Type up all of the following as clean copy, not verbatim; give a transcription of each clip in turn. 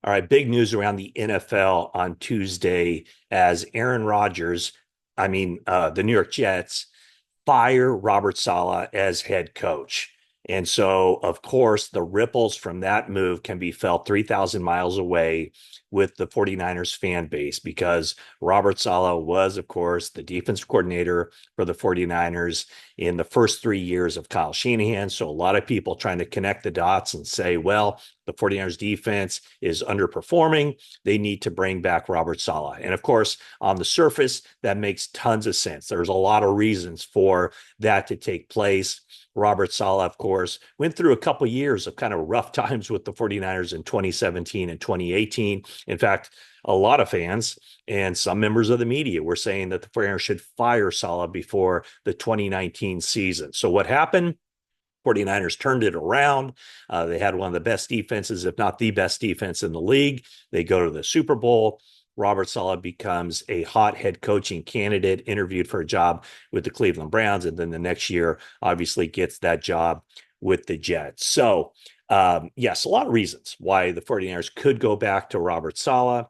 All right, big news around the NFL on Tuesday as Aaron Rodgers, the New York Jets, fire Robert Saleh as head coach. And so, of course, the ripples from that move can be felt 3,000 miles away with the 49ers fan base because Robert Saleh was, of course, the defensive coordinator for the 49ers in the first 3 years of Kyle Shanahan. So a lot of people trying to connect the dots and say, well, the 49ers defense is underperforming. They need to bring back Robert Saleh. And of course, on the surface, that makes tons of sense. There's a lot of reasons for that to take place. Robert Saleh, of course, went through a couple of years of kind of rough times with the 49ers in 2017 and 2018. In fact, a lot of fans and some members of the media were saying that the 49ers should fire Saleh before the 2019 season. So what happened? 49ers turned it around. They had one of the best defenses, if not the best defense in the league. They go to the Super Bowl. Robert Saleh becomes a hot head coaching candidate, interviewed for a job with the Cleveland Browns, and then the next year obviously gets that job with the Jets. So, yes, a lot of reasons why the 49ers could go back to Robert Saleh,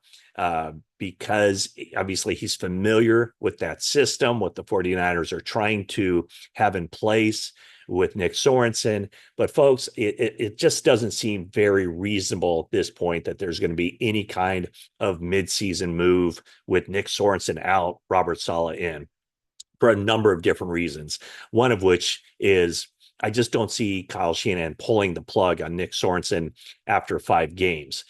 because obviously he's familiar with that system, what the 49ers are trying to have in place with Nick Sorensen. But folks, it just doesn't seem very reasonable at this point that there's going to be any kind of midseason move with Nick Sorensen out, Robert Saleh in, for a number of different reasons. One of which is I just don't see Kyle Shanahan pulling the plug on Nick Sorensen after 5 games.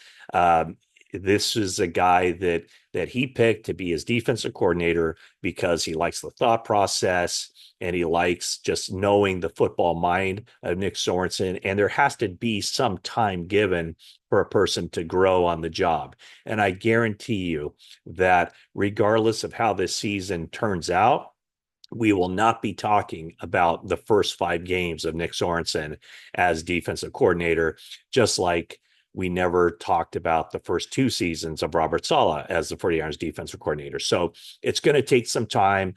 This is a guy that he picked to be his defensive coordinator because he likes the thought process and he likes just knowing the football mind of Nick Sorensen. And there has to be some time given for a person to grow on the job. And I guarantee you that regardless of how this season turns out, we will not be talking about the first 5 games of Nick Sorensen as defensive coordinator, just like we never talked about the first 2 seasons of Robert Saleh as the 49ers defensive coordinator. So it's going to take some time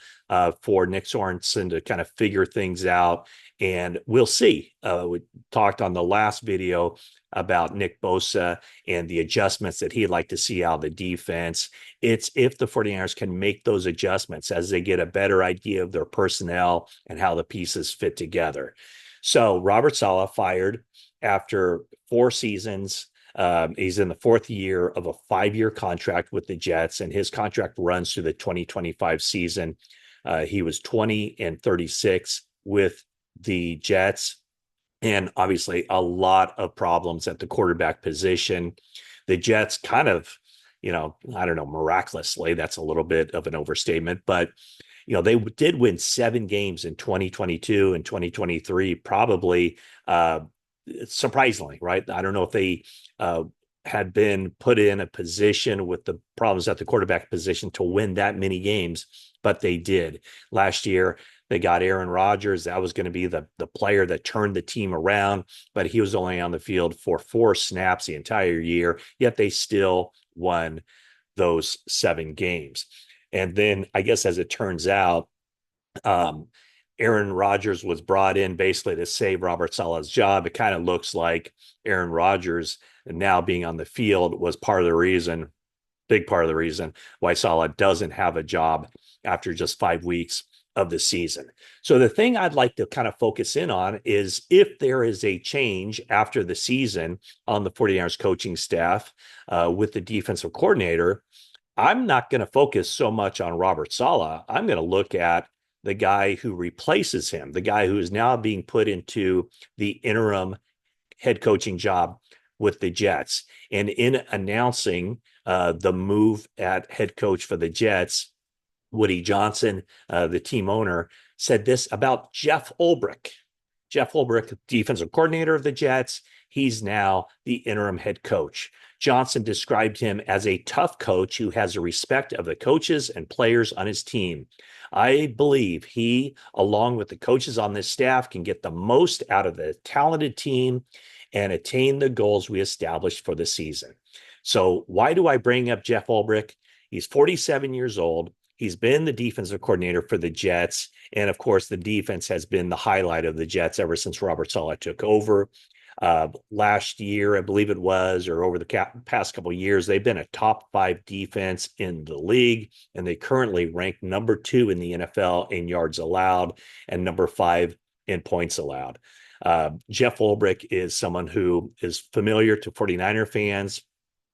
for Nick Sorensen to kind of figure things out. And we'll see. We talked on the last video about Nick Bosa and the adjustments that he'd like to see out of the defense. It's if the 49ers can make those adjustments as they get a better idea of their personnel and how the pieces fit together. So Robert Saleh fired after 4 seasons. He's in the 4th year of a 5-year contract with the Jets, and his contract runs through the 2025 season. He was 20-36 with the Jets, and obviously a lot of problems at the quarterback position. The Jets kind of, I don't know, miraculously, that's a little bit of an overstatement, but they did win 7 games in 2022 and 2023, probably surprisingly, right? I don't know if they had been put in a position with the problems at the quarterback position to win that many games, but they did. Last year, they got Aaron Rodgers. That was going to be the player that turned the team around, but he was only on the field for 4 snaps the entire year, yet they still won those 7 games. And then I guess as it turns out, Aaron Rodgers was brought in basically to save Robert Saleh's job. It kind of looks like Aaron Rodgers now being on the field was big part of the reason why Saleh doesn't have a job after just 5 weeks of the season. So the thing I'd like to kind of focus in on is if there is a change after the season on the 49ers coaching staff with the defensive coordinator, I'm not going to focus so much on Robert Saleh. I'm going to look at the guy who replaces him, the guy who is now being put into the interim head coaching job with the Jets. And in announcing the move at head coach for the Jets, Woody Johnson, the team owner, said this about Jeff Ulbrich. Jeff Ulbrich, defensive coordinator of the Jets, he's now the interim head coach. Johnson described him as a tough coach who has the respect of the coaches and players on his team. I believe he, along with the coaches on this staff, can get the most out of the talented team and attain the goals we established for the season. So why do I bring up Jeff Ulbrich? He's 47 years old. He's been the defensive coordinator for the Jets. And of course, the defense has been the highlight of the Jets ever since Robert Saleh took over. Last year, I believe it was, or over the past couple of years, they've been a top 5 defense in the league, and they currently rank number 2 in the NFL in yards allowed and number 5 in points allowed. Jeff Ulbrich is someone who is familiar to 49er fans.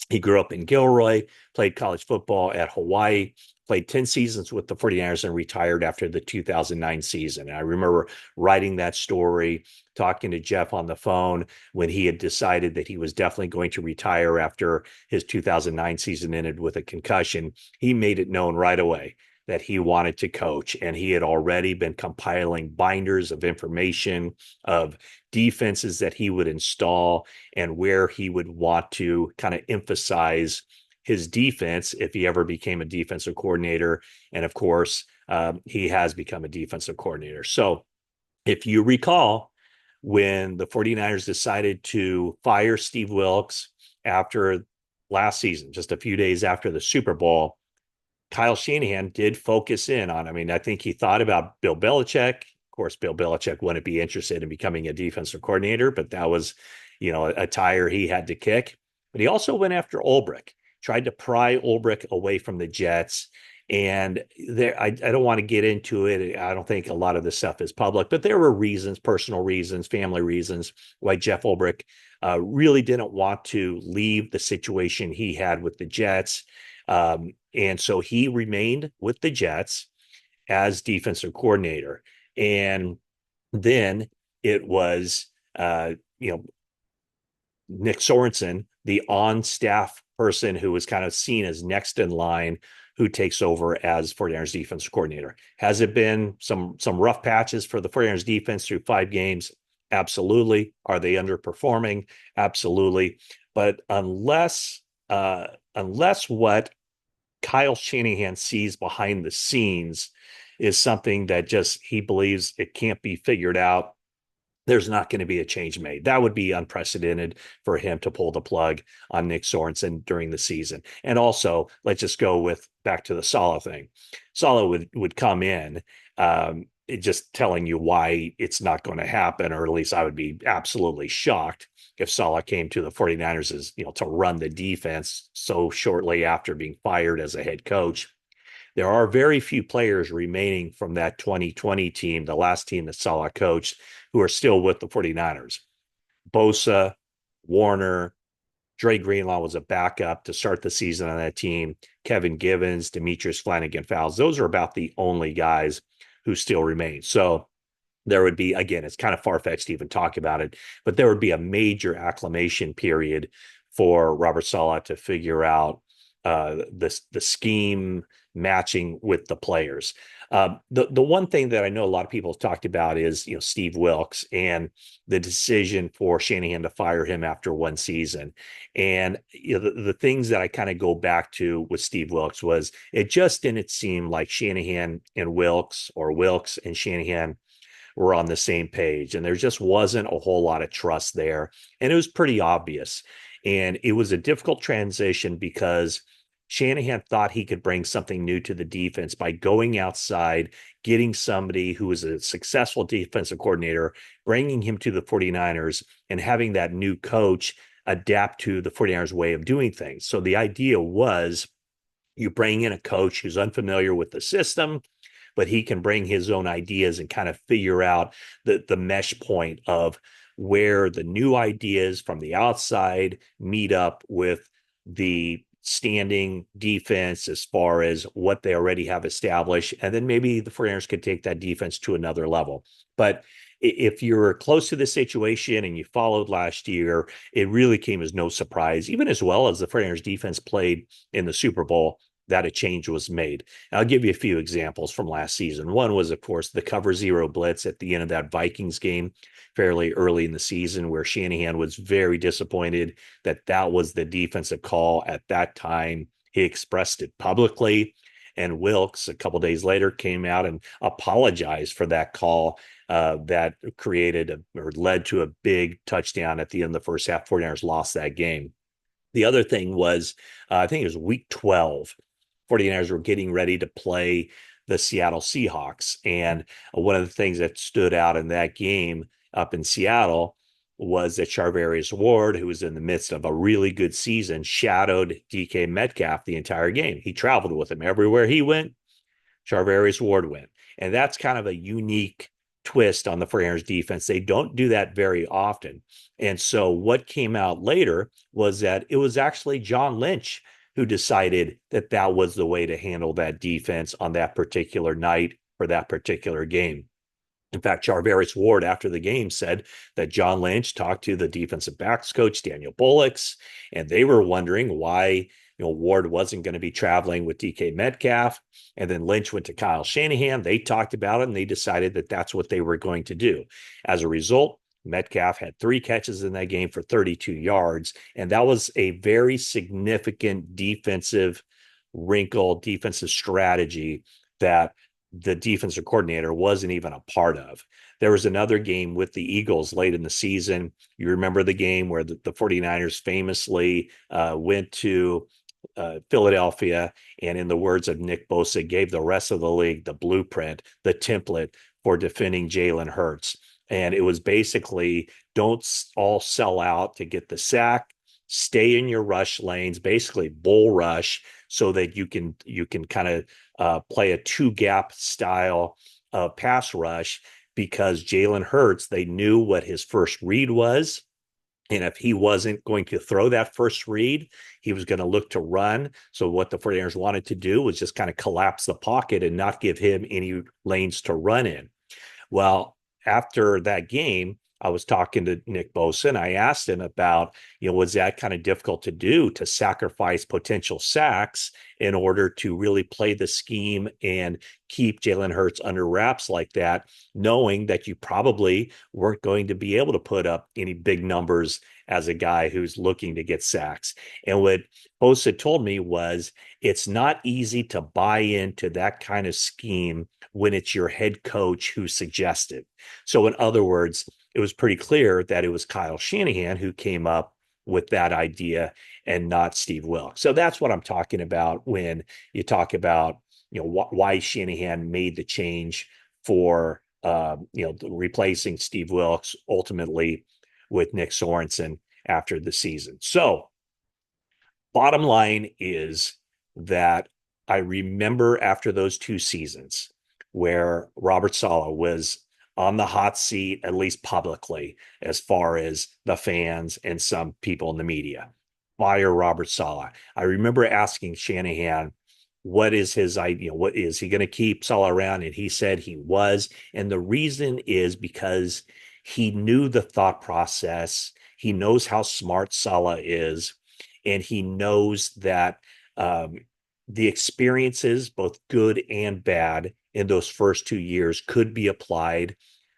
He grew up in Gilroy, played college football at Hawaii, played 10 seasons with the 49ers and retired after the 2009 season. And I remember writing that story, talking to Jeff on the phone when he had decided that he was definitely going to retire after his 2009 season ended with a concussion. He made it known right away that he wanted to coach, and he had already been compiling binders of information of defenses that he would install and where he would want to kind of emphasize his defense if he ever became a defensive coordinator. And of course, he has become a defensive coordinator. So if you recall, when the 49ers decided to fire Steve Wilks after last season, just a few days after the Super Bowl, Kyle Shanahan did focus in on, I mean, I think he thought about Bill Belichick. Of course, Bill Belichick wouldn't be interested in becoming a defensive coordinator, but that was, a tire he had to kick. But he also went after Ulbrich, tried to pry Ulbrich away from the Jets. And there, I don't want to get into it. I don't think a lot of this stuff is public, but there were reasons, personal reasons, family reasons, why Jeff Ulbrich really didn't want to leave the situation he had with the Jets. And so he remained with the Jets as defensive coordinator. And then it was, Nick Sorensen, the on-staff person who was kind of seen as next in line, who takes over as 49ers defensive coordinator. Has it been some rough patches for the 49ers defense through 5 games? Absolutely. Are they underperforming? Absolutely. But unless what Kyle Shanahan sees behind the scenes is something that just he believes it can't be figured out, there's not going to be a change made. That would be unprecedented for him to pull the plug on Nick Sorensen during the season. And also, let's just go back to the Salah thing. Salah would come in, just telling you why it's not going to happen, or at least I would be absolutely shocked if Salah came to the 49ers as, to run the defense so shortly after being fired as a head coach. There are very few players remaining from that 2020 team, the last team that Salah coached, who are still with the 49ers. Bosa, Warner, Dre Greenlaw was a backup to start the season on that team. Kevin Givens, Demetrius Flanagan-Fowles. Those are about the only guys who still remain. So there would be, again, it's kind of far-fetched to even talk about it, but there would be a major acclimation period for Robert Saleh to figure out the scheme matching with the players. The one thing that I know a lot of people have talked about is, Steve Wilks and the decision for Shanahan to fire him after one season. And the things that I kind of go back to with Steve Wilks was it just didn't seem like Shanahan and Wilks, or Wilks and Shanahan, were on the same page. And there just wasn't a whole lot of trust there. And it was pretty obvious. And it was a difficult transition because Shanahan thought he could bring something new to the defense by going outside, getting somebody who was a successful defensive coordinator, bringing him to the 49ers, and having that new coach adapt to the 49ers way of doing things. So the idea was you bring in a coach who's unfamiliar with the system, but he can bring his own ideas and kind of figure out the mesh point of where the new ideas from the outside meet up with the standing defense as far as what they already have established. And then maybe the 49ers could take that defense to another level. But if you're close to the situation and you followed last year, it really came as no surprise, even as well as the 49ers defense played in the Super Bowl, that a change was made. And I'll give you a few examples from last season. One was, of course, the cover zero blitz at the end of that Vikings game fairly early in the season, where Shanahan was very disappointed that was the defensive call at that time. He expressed it publicly, and Wilks a couple days later came out and apologized for that call that created or led to a big touchdown at the end of the first half. 49ers lost that game. The other thing was, I think it was week 12, 49ers were getting ready to play the Seattle Seahawks. And one of the things that stood out in that game up in Seattle was that Charvarius Ward, who was in the midst of a really good season, shadowed DK Metcalf the entire game. He traveled with him everywhere he went. Charvarius Ward went. And that's kind of a unique twist on the 49ers defense. They don't do that very often. And so what came out later was that it was actually John Lynch who decided that that was the way to handle that defense on that particular night for that particular game. In fact, Charvarius Ward, after the game, said that John Lynch talked to the defensive backs coach, Daniel Bullocks, and they were wondering why Ward wasn't going to be traveling with DK Metcalf. And then Lynch went to Kyle Shanahan. They talked about it, and they decided that that's what they were going to do. As a result, Metcalf had 3 catches in that game for 32 yards, and that was a very significant defensive wrinkle, defensive strategy that the defensive coordinator wasn't even a part of. There was another game with the Eagles late in the season. You remember the game where the 49ers famously went to Philadelphia, and in the words of Nick Bosa, gave the rest of the league the blueprint, the template for defending Jalen Hurts. And it was basically, don't all sell out to get the sack, stay in your rush lanes, basically bull rush, so that you can kind of play a 2-gap style of pass rush, because Jalen Hurts, they knew what his first read was. And if he wasn't going to throw that first read, he was going to look to run. So what the 49ers wanted to do was just kind of collapse the pocket and not give him any lanes to run in. Well, after that game, I was talking to Nick Bosa, and I asked him about, was that kind of difficult to do, to sacrifice potential sacks in order to really play the scheme and keep Jalen Hurts under wraps like that, knowing that you probably weren't going to be able to put up any big numbers as a guy who's looking to get sacks. And what Bosa told me was, it's not easy to buy into that kind of scheme when it's your head coach who suggested. So in other words, it was pretty clear that it was Kyle Shanahan who came up with that idea and not Steve Wilks. So that's what I'm talking about when you talk about, why Shanahan made the change for, replacing Steve Wilks ultimately with Nick Sorensen after the season. So bottom line is that I remember after those 2 seasons where Robert Saleh was on the hot seat, at least publicly, as far as the fans and some people in the media. Fire Robert Saleh. I remember asking Shanahan, what is his idea? What is he going to keep Saleh around? And he said he was. And the reason is because he knew the thought process. He knows how smart Saleh is. And he knows that the experiences, both good and bad, in those first 2 years could be applied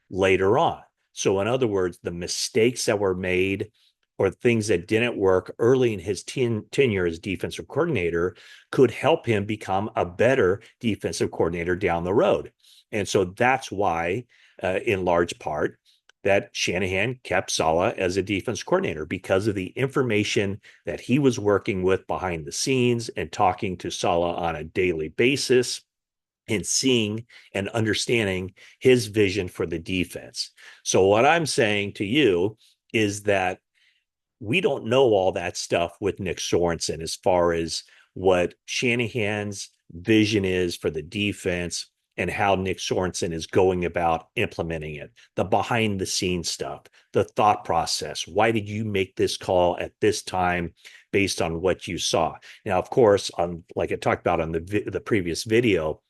later on. So in other words, the mistakes that were made or things that didn't work early in his tenure as defensive coordinator could help him become a better defensive coordinator down the road. And so that's why, in large part, that Shanahan kept Saleh as a defense coordinator, because of the information that he was working with behind the scenes and talking to Saleh on a daily basis and seeing and understanding his vision for the defense. So what I'm saying to you is that we don't know all that stuff with Nick Sorensen as far as what Shanahan's vision is for the defense and how Nick Sorensen is going about implementing it, the behind the scenes stuff, the thought process. Why did you make this call at this time based on what you saw? Now, of course, like I talked about on the previous video,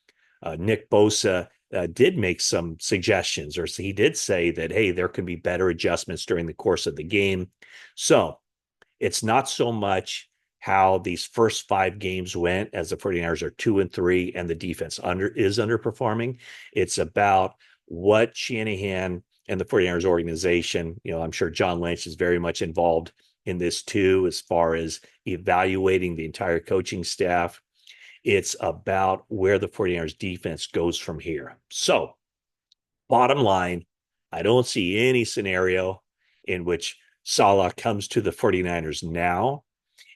Nick Bosa did make some suggestions, or he did say that, hey, there can be better adjustments during the course of the game. So it's not so much how these first 5 games went, as the 49ers are 2-3 and the defense is underperforming. It's about what Shanahan and the 49ers organization, I'm sure John Lynch is very much involved in this too, as far as evaluating the entire coaching staff. It's about where the 49ers defense goes from here. So bottom line, I don't see any scenario in which Salah comes to the 49ers now.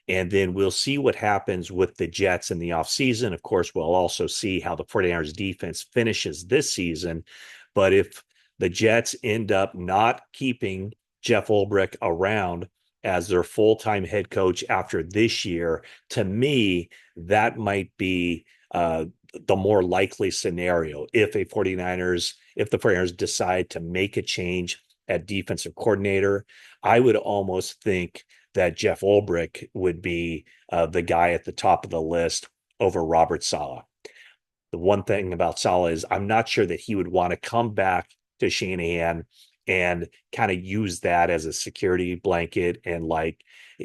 And then we'll see what happens with the Jets in the offseason. Of course, we'll also see how the 49ers defense finishes this season. But if the Jets end up not keeping Jeff Ulbrich around as their full-time head coach after this year, to me, that might be the more likely scenario if the 49ers decide to make a change at defensive coordinator. I would almost think that Jeff Ulbrich would be the guy at the top of the list over Robert Saleh. The one thing about Salah is I'm not sure that he would want to come back to Shanahan and kind of use that as a security blanket. And like,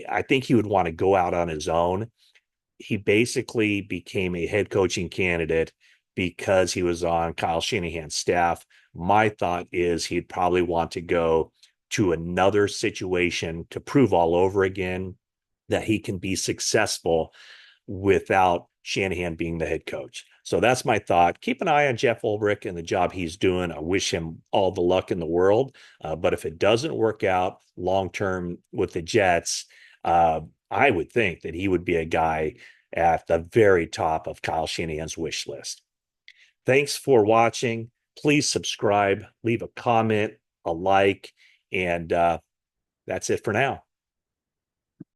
I think he would want to go out on his own. He basically became a head coaching candidate because he was on Kyle Shanahan's staff. My thought is he'd probably want to go to another situation to prove all over again that he can be successful without Shanahan being the head coach. So that's my thought. Keep an eye on Jeff Ulbrich and the job he's doing. I wish him all the luck in the world. But if it doesn't work out long term with the Jets, I would think that he would be a guy at the very top of Kyle Shanahan's wish list. Thanks for watching. Please subscribe, leave a comment, a like, and that's it for now.